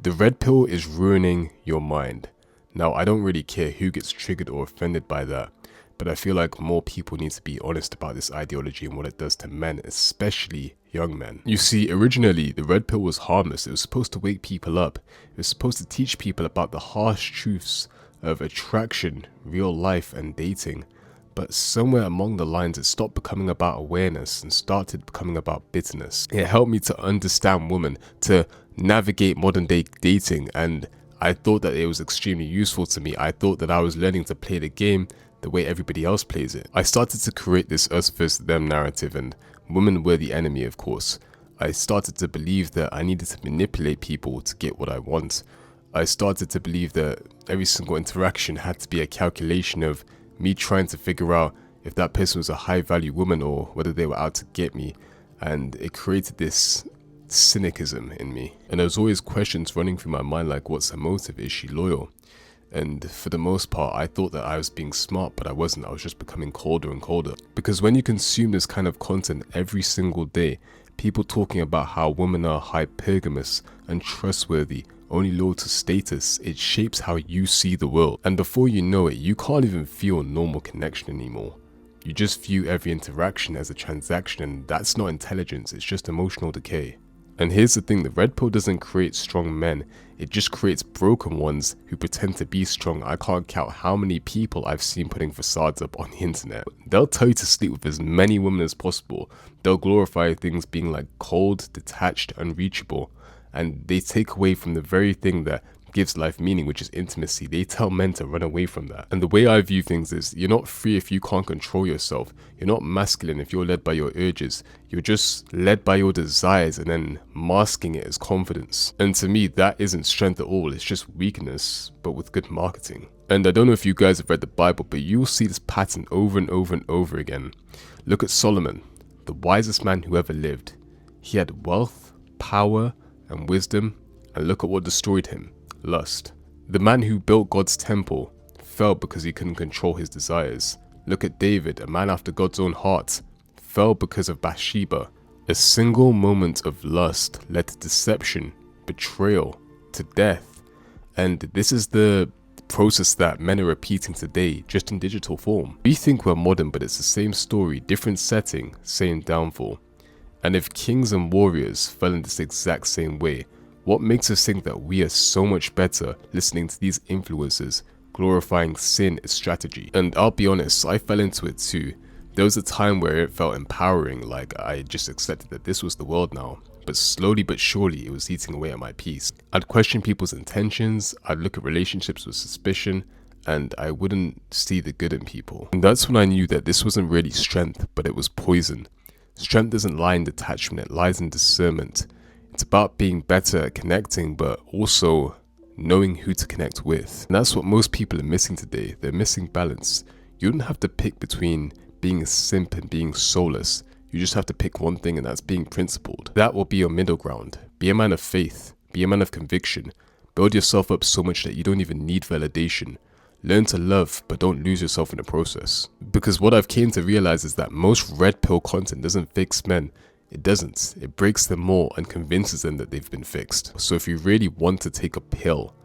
The red pill is ruining your mind. Now, I don't really care who gets triggered or offended by that, but I feel like more people need to be honest about this ideology and what it does to men, especially young men. You see, originally, the red pill was harmless. It was supposed to wake people up. It was supposed to teach people about the harsh truths of attraction, real life, and dating. But somewhere along the lines, it stopped becoming about awareness and started becoming about bitterness. It helped me to understand women, to navigate modern day dating, and I thought that it was extremely useful to me. I thought that I was learning to play the game the way everybody else plays it. I started to create this us versus them narrative, and women were the enemy, of course. I started to believe that I needed to manipulate people to get what I want. I started to believe that every single interaction had to be a calculation of me trying to figure out if that person was a high value woman or whether they were out to get me, and it created this cynicism in me. And there was always questions running through my mind like, what's her motive? Is she loyal? And for the most part, I thought that I was being smart, but I wasn't. I was just becoming colder and colder. Because when you consume this kind of content every single day, people talking about how women are hypergamous and trustworthy, only loyal to status, it shapes how you see the world. And before you know it, you can't even feel a normal connection anymore. You just view every interaction as a transaction, and that's not intelligence, it's just emotional decay. And here's the thing, the red pill doesn't create strong men, it just creates broken ones who pretend to be strong. I can't count how many people I've seen putting facades up on the internet. They'll tell you to sleep with as many women as possible. They'll glorify things being like cold, detached, unreachable. And they take away from the very thing that gives life meaning, which is intimacy. They tell men to run away from that. And the way I view things is, you're not free if you can't control yourself. You're not masculine if you're led by your urges. You're just led by your desires and then masking it as confidence. And to me, that isn't strength at all. It's just weakness, but with good marketing. And I don't know if you guys have read the Bible, but you'll see this pattern over and over and over again. Look at Solomon, the wisest man who ever lived. He had wealth, power, and wisdom, and look at what destroyed him. Lust. The man who built God's temple fell because he couldn't control his desires. Look at David, a man after God's own heart, fell because of Bathsheba. A single moment of lust led to deception, betrayal, to death. And this is the process that men are repeating today, just in digital form. We think we're modern, but it's the same story, different setting, same downfall. And if kings and warriors fell in this exact same way, what makes us think that we are so much better listening to these influencers glorifying sin as strategy? And I'll be honest, I fell into it too. There was a time where it felt empowering, like I just accepted that this was the world now. But slowly but surely, it was eating away at my peace. I'd question people's intentions, I'd look at relationships with suspicion, and I wouldn't see the good in people. And that's when I knew that this wasn't really strength, but it was poison. Strength doesn't lie in detachment, it lies in discernment. It's about being better at connecting, but also knowing who to connect with. And that's what most people are missing today. They're missing balance. You don't have to pick between being a simp and being soulless. You just have to pick one thing, and that's being principled. That will be your middle ground. Be a man of faith. Be a man of conviction. Build yourself up so much that you don't even need validation. Learn to love, but don't lose yourself in the process. Because what I've came to realize is that most red pill content doesn't fix men. It doesn't. It breaks them more and convinces them that they've been fixed. So if you really want to take a pill,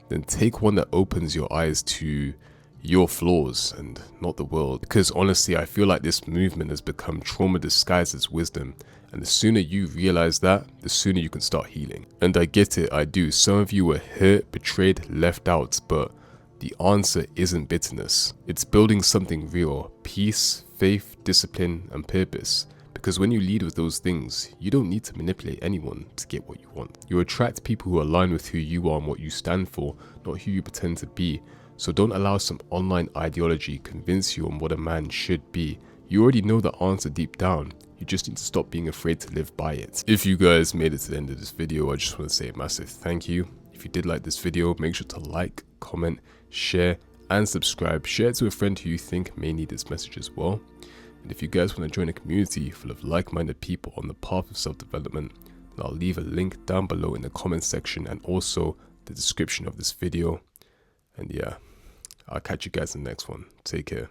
then take one that opens your eyes to your flaws and not the world. Because honestly, I feel like this movement has become trauma disguised as wisdom. And the sooner you realize that, the sooner you can start healing. And I get it, I do. Some of you were hurt, betrayed, left out, but the answer isn't bitterness. It's building something real. Peace, faith, discipline, and purpose. Because when you lead with those things, you don't need to manipulate anyone to get what you want. You attract people who align with who you are and what you stand for, not who you pretend to be. So don't allow some online ideology convince you on what a man should be. You already know the answer deep down. You just need to stop being afraid to live by it. If you guys made it to the end of this video, I just want to say a massive thank you. If you did like this video, make sure to like, comment, share, and subscribe. Share it to a friend who you think may need this message as well. And if you guys want to join a community full of like-minded people on the path of self-development, then I'll leave a link down below in the comment section and also the description of this video. And yeah, I'll catch you guys in the next one. Take care.